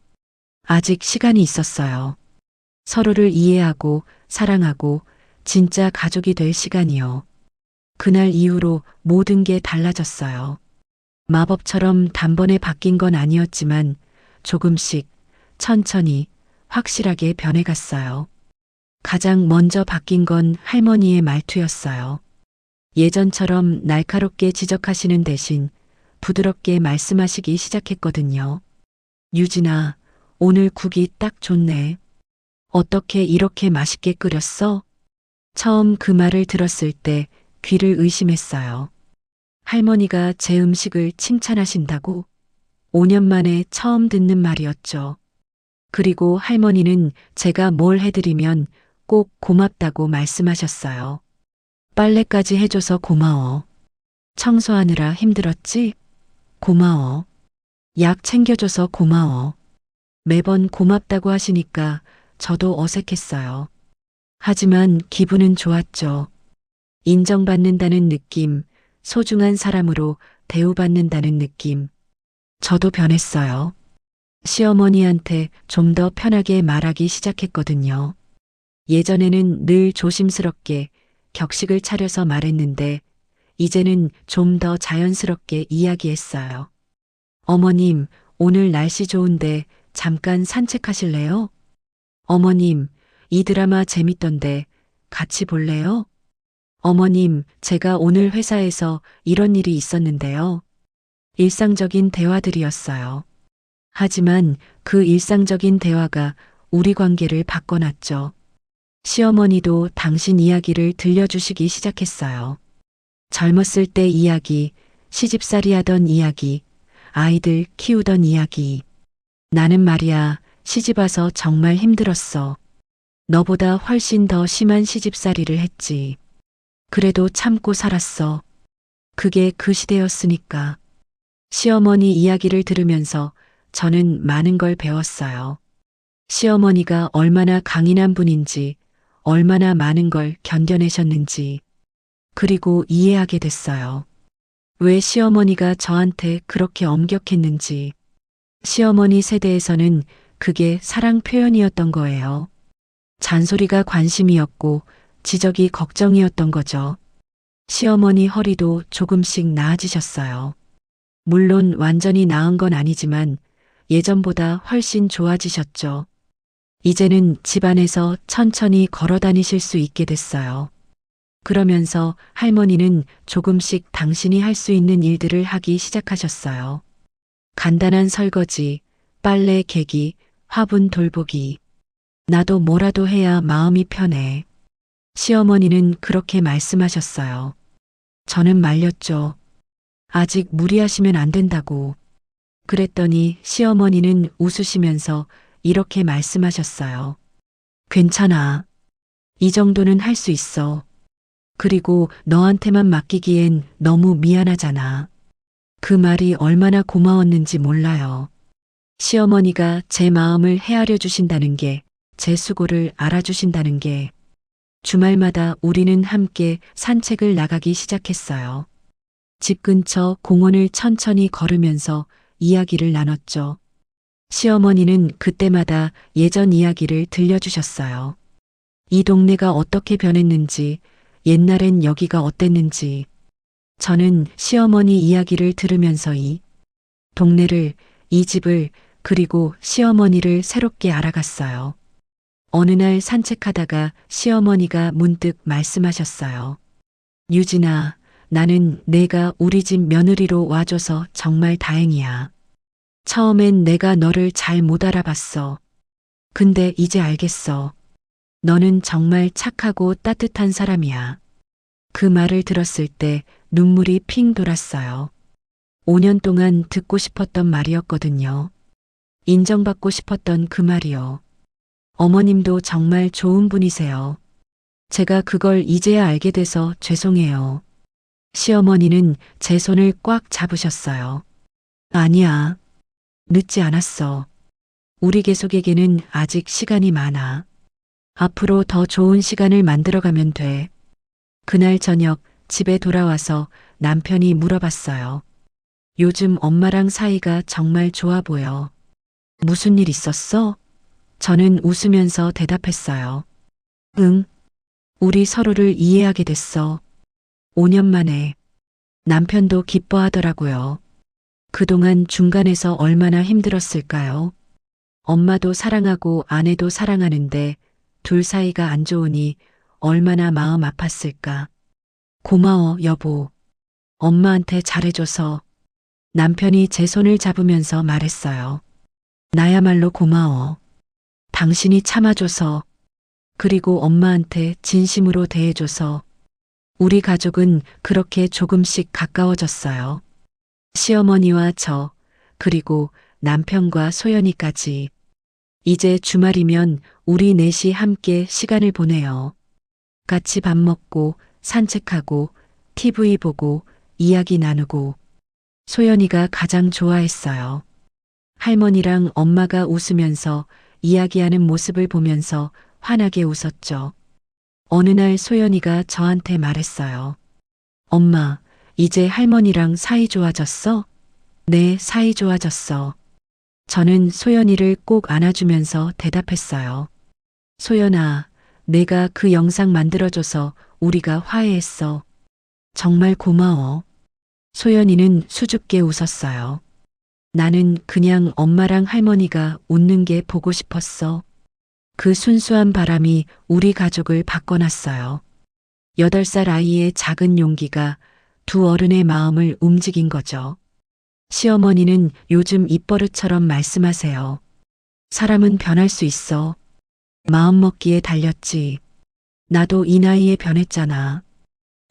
아직 시간이 있었어요. 서로를 이해하고 사랑하고 진짜 가족이 될 시간이요. 그날 이후로 모든 게 달라졌어요. 마법처럼 단번에 바뀐 건 아니었지만 조금씩 천천히 확실하게 변해갔어요. 가장 먼저 바뀐 건 할머니의 말투였어요. 예전처럼 날카롭게 지적하시는 대신 부드럽게 말씀하시기 시작했거든요. 유진아, 오늘 국이 딱 좋네. 어떻게 이렇게 맛있게 끓였어? 처음 그 말을 들었을 때 귀를 의심했어요. 할머니가 제 음식을 칭찬하신다고? 5년 만에 처음 듣는 말이었죠. 그리고 할머니는 제가 뭘 해드리면 꼭 고맙다고 말씀하셨어요. 빨래까지 해줘서 고마워. 청소하느라 힘들었지? 고마워. 약 챙겨줘서 고마워. 매번 고맙다고 하시니까 저도 어색했어요. 하지만 기분은 좋았죠. 인정받는다는 느낌, 소중한 사람으로 대우받는다는 느낌. 저도 변했어요. 시어머니한테 좀 더 편하게 말하기 시작했거든요. 예전에는 늘 조심스럽게 격식을 차려서 말했는데 이제는 좀 더 자연스럽게 이야기했어요. 어머님, 오늘 날씨 좋은데 잠깐 산책하실래요? 어머님, 이 드라마 재밌던데 같이 볼래요? 어머님, 제가 오늘 회사에서 이런 일이 있었는데요. 일상적인 대화들이었어요. 하지만 그 일상적인 대화가 우리 관계를 바꿔놨죠. 시어머니도 당신 이야기를 들려주시기 시작했어요. 젊었을 때 이야기, 시집살이 하던 이야기, 아이들 키우던 이야기. 나는 말이야, 시집와서 정말 힘들었어. 너보다 훨씬 더 심한 시집살이를 했지. 그래도 참고 살았어. 그게 그 시대였으니까. 시어머니 이야기를 들으면서 저는 많은 걸 배웠어요. 시어머니가 얼마나 강인한 분인지, 얼마나 많은 걸 견뎌내셨는지, 그리고 이해하게 됐어요. 왜 시어머니가 저한테 그렇게 엄격했는지. 시어머니 세대에서는 그게 사랑 표현이었던 거예요. 잔소리가 관심이었고 지적이 걱정이었던 거죠. 시어머니 허리도 조금씩 나아지셨어요. 물론 완전히 나은 건 아니지만 예전보다 훨씬 좋아지셨죠. 이제는 집안에서 천천히 걸어 다니실 수 있게 됐어요. 그러면서 할머니는 조금씩 당신이 할 수 있는 일들을 하기 시작하셨어요. 간단한 설거지, 빨래 개기, 화분 돌보기. 나도 뭐라도 해야 마음이 편해. 시어머니는 그렇게 말씀하셨어요. 저는 말렸죠. 아직 무리하시면 안 된다고. 그랬더니 시어머니는 웃으시면서 이렇게 말씀하셨어요. 괜찮아. 이 정도는 할 수 있어. 그리고 너한테만 맡기기엔 너무 미안하잖아. 그 말이 얼마나 고마웠는지 몰라요. 시어머니가 제 마음을 헤아려 주신다는 게, 제 수고를 알아주신다는 게. 주말마다 우리는 함께 산책을 나가기 시작했어요. 집 근처 공원을 천천히 걸으면서 이야기를 나눴죠. 시어머니는 그때마다 예전 이야기를 들려주셨어요. 이 동네가 어떻게 변했는지, 옛날엔 여기가 어땠는지. 저는 시어머니 이야기를 들으면서 이 동네를, 이 집을, 그리고 시어머니를 새롭게 알아갔어요. 어느 날 산책하다가 시어머니가 문득 말씀하셨어요. 유진아, 나는 내가 우리 집 며느리로 와줘서 정말 다행이야. 처음엔 내가 너를 잘 못 알아봤어. 근데 이제 알겠어. 너는 정말 착하고 따뜻한 사람이야. 그 말을 들었을 때 눈물이 핑 돌았어요. 5년 동안 듣고 싶었던 말이었거든요. 인정받고 싶었던 그 말이요. 어머님도 정말 좋은 분이세요. 제가 그걸 이제야 알게 돼서 죄송해요. 시어머니는 제 손을 꽉 잡으셨어요. 아니야. 늦지 않았어. 우리 계속에게는 아직 시간이 많아. 앞으로 더 좋은 시간을 만들어가면 돼. 그날 저녁 집에 돌아와서 남편이 물어봤어요. 요즘 엄마랑 사이가 정말 좋아 보여. 무슨 일 있었어? 저는 웃으면서 대답했어요. 응. 우리 서로를 이해하게 됐어. 5년 만에. 남편도 기뻐하더라고요. 그동안 중간에서 얼마나 힘들었을까요? 엄마도 사랑하고 아내도 사랑하는데 둘 사이가 안 좋으니 얼마나 마음 아팠을까. 고마워, 여보. 엄마한테 잘해줘서. 남편이 제 손을 잡으면서 말했어요. 나야말로 고마워. 당신이 참아줘서. 그리고 엄마한테 진심으로 대해줘서. 우리 가족은 그렇게 조금씩 가까워졌어요. 시어머니와 저, 그리고 남편과 소연이까지. 이제 주말이면 우리 넷이 함께 시간을 보내요. 같이 밥 먹고, 산책하고, TV 보고, 이야기 나누고. 소연이가 가장 좋아했어요. 할머니랑 엄마가 웃으면서 이야기하는 모습을 보면서 환하게 웃었죠. 어느 날 소연이가 저한테 말했어요. 엄마, 이제 할머니랑 사이 좋아졌어? 네, 사이 좋아졌어. 저는 소연이를 꼭 안아주면서 대답했어요. 소연아, 내가 그 영상 만들어줘서 우리가 화해했어. 정말 고마워. 소연이는 수줍게 웃었어요. 나는 그냥 엄마랑 할머니가 웃는 게 보고 싶었어. 그 순수한 바람이 우리 가족을 바꿔놨어요. 8살 아이의 작은 용기가 두 어른의 마음을 움직인 거죠. 시어머니는 요즘 입버릇처럼 말씀하세요. 사람은 변할 수 있어. 마음먹기에 달렸지. 나도 이 나이에 변했잖아.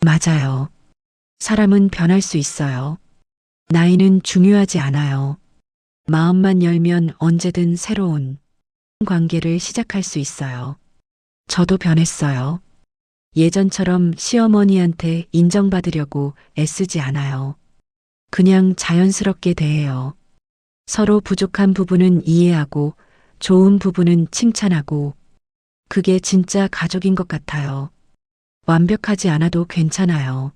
맞아요. 사람은 변할 수 있어요. 나이는 중요하지 않아요. 마음만 열면 언제든 새로운 관계를 시작할 수 있어요. 저도 변했어요. 예전처럼 시어머니한테 인정받으려고 애쓰지 않아요. 그냥 자연스럽게 대해요. 서로 부족한 부분은 이해하고 좋은 부분은 칭찬하고 그게 진짜 가족인 것 같아요. 완벽하지 않아도 괜찮아요.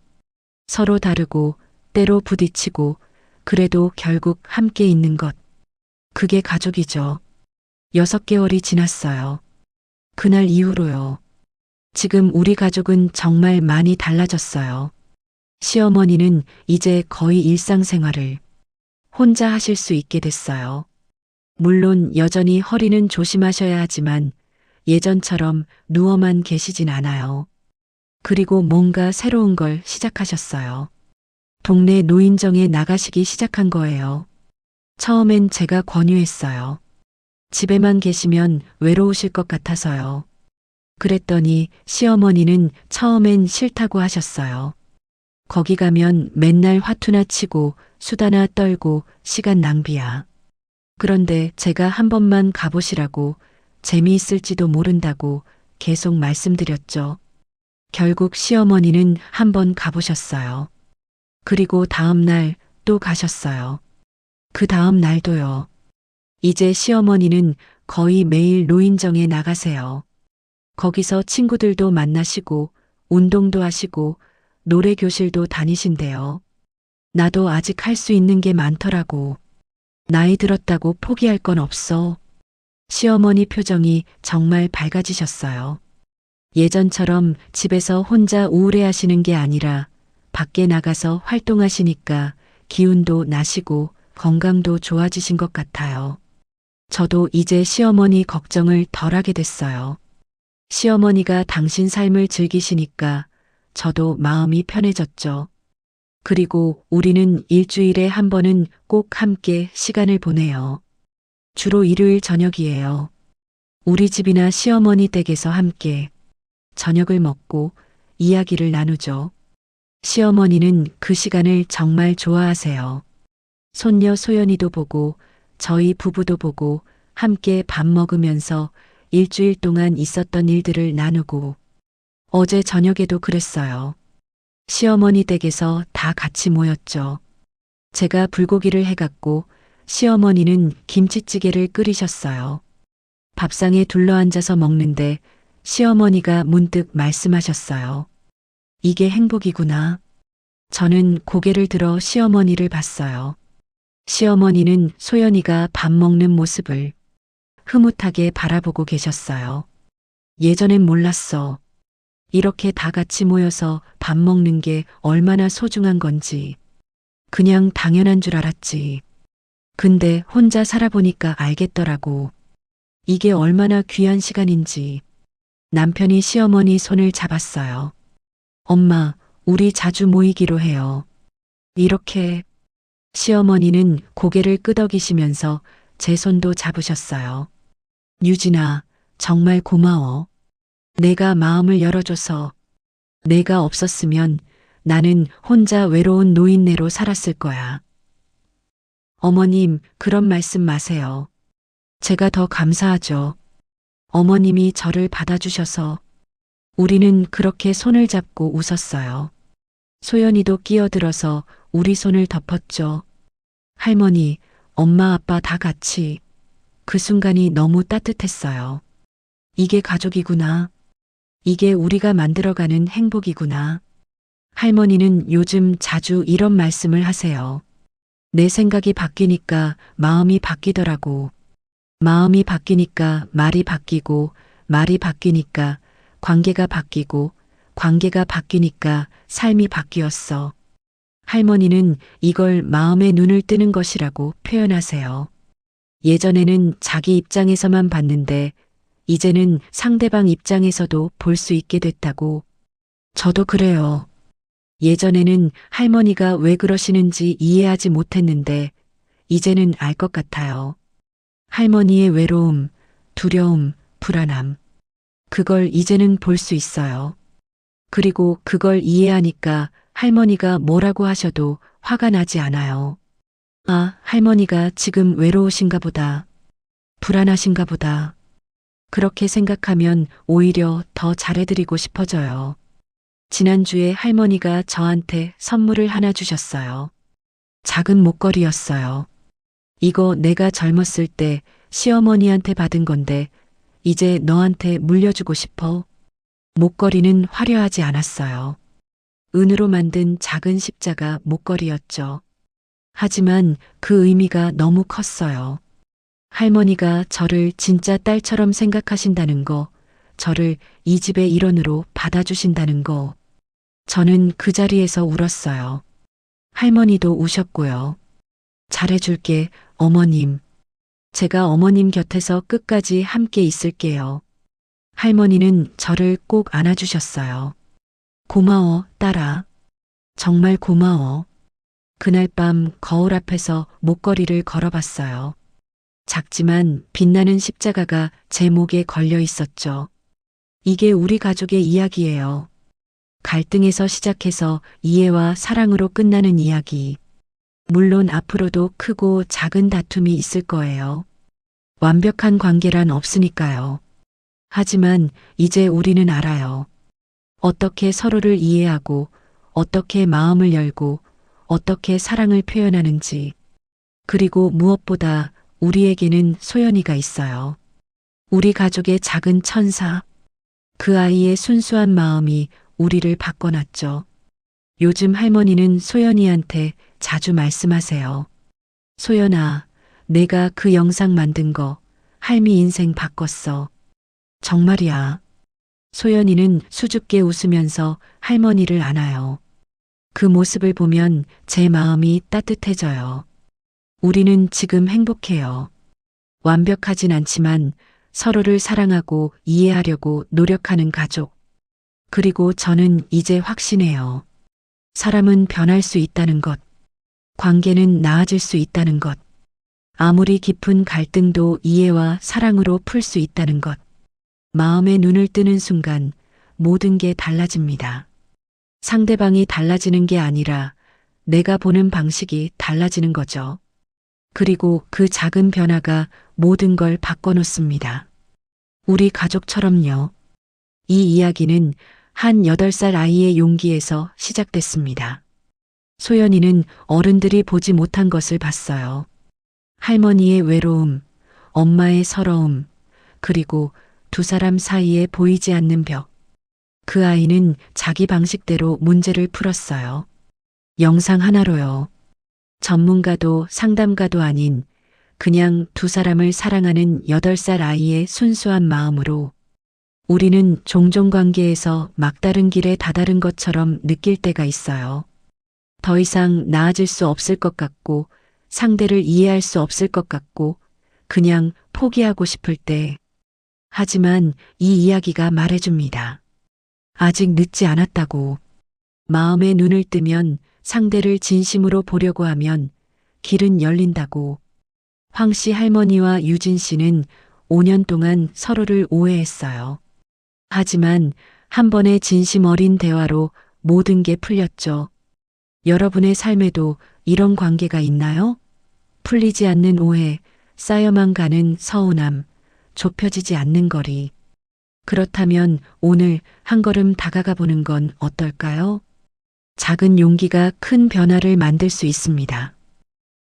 서로 다르고 때로 부딪히고 그래도 결국 함께 있는 것. 그게 가족이죠. 6개월이 지났어요. 그날 이후로요. 지금 우리 가족은 정말 많이 달라졌어요. 시어머니는 이제 거의 일상생활을 혼자 하실 수 있게 됐어요. 물론 여전히 허리는 조심하셔야 하지만 예전처럼 누워만 계시진 않아요. 그리고 뭔가 새로운 걸 시작하셨어요. 동네 노인정에 나가시기 시작한 거예요. 처음엔 제가 권유했어요. 집에만 계시면 외로우실 것 같아서요. 그랬더니 시어머니는 처음엔 싫다고 하셨어요. 거기 가면 맨날 화투나 치고 수다나 떨고 시간 낭비야. 그런데 제가 한 번만 가보시라고 재미있을지도 모른다고 계속 말씀드렸죠. 결국 시어머니는 한 번 가보셨어요. 그리고 다음 날 또 가셨어요. 그 다음 날도요. 이제 시어머니는 거의 매일 노인정에 나가세요. 거기서 친구들도 만나시고 운동도 하시고 노래 교실도 다니신대요. 나도 아직 할 수 있는 게 많더라고. 나이 들었다고 포기할 건 없어. 시어머니 표정이 정말 밝아지셨어요. 예전처럼 집에서 혼자 우울해하시는 게 아니라 밖에 나가서 활동하시니까 기운도 나시고 건강도 좋아지신 것 같아요. 저도 이제 시어머니 걱정을 덜하게 됐어요. 시어머니가 당신 삶을 즐기시니까 저도 마음이 편해졌죠. 그리고 우리는 일주일에 한 번은 꼭 함께 시간을 보내요. 주로 일요일 저녁이에요. 우리 집이나 시어머니 댁에서 함께 저녁을 먹고 이야기를 나누죠. 시어머니는 그 시간을 정말 좋아하세요. 손녀 소연이도 보고 저희 부부도 보고 함께 밥 먹으면서 일주일 동안 있었던 일들을 나누고 어제 저녁에도 그랬어요. 시어머니 댁에서 다 같이 모였죠. 제가 불고기를 해갖고 시어머니는 김치찌개를 끓이셨어요. 밥상에 둘러앉아서 먹는데 시어머니가 문득 말씀하셨어요. 이게 행복이구나. 저는 고개를 들어 시어머니를 봤어요. 시어머니는 소연이가 밥 먹는 모습을 흐뭇하게 바라보고 계셨어요. 예전엔 몰랐어. 이렇게 다 같이 모여서 밥 먹는 게 얼마나 소중한 건지. 그냥 당연한 줄 알았지. 근데 혼자 살아보니까 알겠더라고. 이게 얼마나 귀한 시간인지. 남편이 시어머니 손을 잡았어요. 엄마, 우리 자주 모이기로 해요. 이렇게 시어머니는 고개를 끄덕이시면서 제 손도 잡으셨어요. 유진아, 정말 고마워. 내가 마음을 열어줘서. 내가 없었으면 나는 혼자 외로운 노인네로 살았을 거야. 어머님, 그런 말씀 마세요. 제가 더 감사하죠. 어머님이 저를 받아주셔서. 우리는 그렇게 손을 잡고 웃었어요. 소연이도 끼어들어서 우리 손을 덮었죠. 할머니, 엄마, 아빠 다 같이. 그 순간이 너무 따뜻했어요. 이게 가족이구나. 이게 우리가 만들어가는 행복이구나. 할머니는 요즘 자주 이런 말씀을 하세요. 내 생각이 바뀌니까 마음이 바뀌더라고. 마음이 바뀌니까 말이 바뀌고, 말이 바뀌니까 관계가 바뀌고, 관계가 바뀌니까 삶이 바뀌었어. 할머니는 이걸 마음의 눈을 뜨는 것이라고 표현하세요. 예전에는 자기 입장에서만 봤는데 이제는 상대방 입장에서도 볼 수 있게 됐다고. 저도 그래요. 예전에는 할머니가 왜 그러시는지 이해하지 못했는데 이제는 알 것 같아요. 할머니의 외로움, 두려움, 불안함. 그걸 이제는 볼 수 있어요. 그리고 그걸 이해하니까 할머니가 뭐라고 하셔도 화가 나지 않아요. 아, 할머니가 지금 외로우신가 보다. 불안하신가 보다. 그렇게 생각하면 오히려 더 잘해드리고 싶어져요. 지난주에 할머니가 저한테 선물을 하나 주셨어요. 작은 목걸이였어요. 이거 내가 젊었을 때 시어머니한테 받은 건데 이제 너한테 물려주고 싶어. 목걸이는 화려하지 않았어요. 은으로 만든 작은 십자가 목걸이였죠. 하지만 그 의미가 너무 컸어요. 할머니가 저를 진짜 딸처럼 생각하신다는 거, 저를 이 집의 일원으로 받아주신다는 거. 저는 그 자리에서 울었어요. 할머니도 우셨고요. 잘해줄게, 어머님. 제가 어머님 곁에서 끝까지 함께 있을게요. 할머니는 저를 꼭 안아주셨어요. 고마워, 딸아. 정말 고마워. 그날 밤 거울 앞에서 목걸이를 걸어봤어요. 작지만 빛나는 십자가가 제 목에 걸려 있었죠. 이게 우리 가족의 이야기예요. 갈등에서 시작해서 이해와 사랑으로 끝나는 이야기. 물론 앞으로도 크고 작은 다툼이 있을 거예요. 완벽한 관계란 없으니까요. 하지만 이제 우리는 알아요. 어떻게 서로를 이해하고, 어떻게 마음을 열고, 어떻게 사랑을 표현하는지. 그리고 무엇보다 우리에게는 소연이가 있어요. 우리 가족의 작은 천사. 그 아이의 순수한 마음이 우리를 바꿔놨죠. 요즘 할머니는 소연이한테 자주 말씀하세요. 소연아, 내가 그 영상 만든 거 할미 인생 바꿨어. 정말이야. 소연이는 수줍게 웃으면서 할머니를 안아요. 그 모습을 보면 제 마음이 따뜻해져요. 우리는 지금 행복해요. 완벽하진 않지만 서로를 사랑하고 이해하려고 노력하는 가족. 그리고 저는 이제 확신해요. 사람은 변할 수 있다는 것. 관계는 나아질 수 있다는 것. 아무리 깊은 갈등도 이해와 사랑으로 풀 수 있다는 것. 마음에 눈을 뜨는 순간 모든 게 달라집니다. 상대방이 달라지는 게 아니라 내가 보는 방식이 달라지는 거죠. 그리고 그 작은 변화가 모든 걸 바꿔놓습니다. 우리 가족처럼요. 이 이야기는 한 8살 아이의 용기에서 시작됐습니다. 소연이는 어른들이 보지 못한 것을 봤어요. 할머니의 외로움, 엄마의 서러움, 그리고 두 사람 사이에 보이지 않는 벽. 그 아이는 자기 방식대로 문제를 풀었어요. 영상 하나로요. 전문가도 상담가도 아닌 그냥 두 사람을 사랑하는 8살 아이의 순수한 마음으로. 우리는 종종 관계에서 막다른 길에 다다른 것처럼 느낄 때가 있어요. 더 이상 나아질 수 없을 것 같고, 상대를 이해할 수 없을 것 같고, 그냥 포기하고 싶을 때. 하지만 이 이야기가 말해줍니다. 아직 늦지 않았다고. 마음의 눈을 뜨면, 상대를 진심으로 보려고 하면 길은 열린다고. 황씨 할머니와 유진 씨는 5년 동안 서로를 오해했어요. 하지만 한 번의 진심 어린 대화로 모든 게 풀렸죠. 여러분의 삶에도 이런 관계가 있나요? 풀리지 않는 오해, 쌓여만 가는 서운함, 좁혀지지 않는 거리. 그렇다면 오늘 한 걸음 다가가 보는 건 어떨까요? 작은 용기가 큰 변화를 만들 수 있습니다.